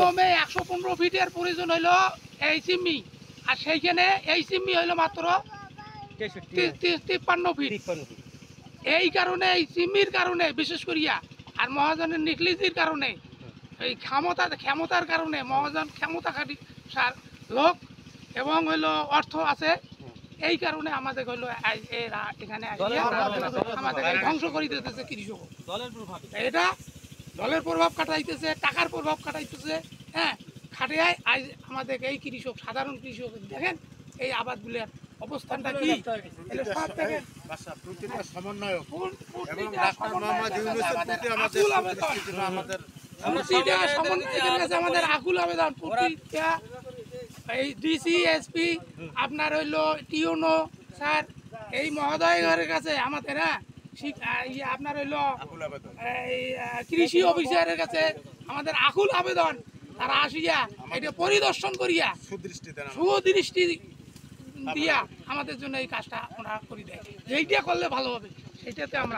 নিয়মে 115 ফিটের প্রয়োজন হইলো এই সিমি, আর সেইখানে এই সিমি হইলো মাত্র 53 ফিট। এই কারণে এই সিমির কারণে বিশেষ করিয়া আর মহাজনের নিকলিজির কারণে এই ক্ষমতার কারণে মহাজন ক্ষমতাখালী সার লোক এবং হইলো অর্থ আছে, এই কারণে আমাদের হইলো এরা এখানে আমাদের ধ্বংস করে দিতেছে কৃষক। এটা দলের প্রভাব খাটাইতেছে, টাকার প্রভাব খাটাইতেছে। হ্যাঁ, খাটিয়ায় আজ আমাদের এই কৃষক, সাধারণ কৃষক দেখেন এই আবাদগুলোর অবস্থানটা কি। সমন্বয়ক এবং আমাদের আকুল আবেদন প্রতিটা এই ডিসি এসপি আপনার হইলো টিউনো স্যার এই মহোদয়ের কাছে আমাদের আপনার হইলো এই কৃষি অফিসারের কাছে আমাদের আকুল আবেদন, তারা আসিয়া এটা পরিদর্শন করিয়া সুদৃষ্টি দিয়া আমাদের জন্য এই কাজটা ওরা করে দেয়। যেইটা করলে ভালো হবে সেইটাতে আমরা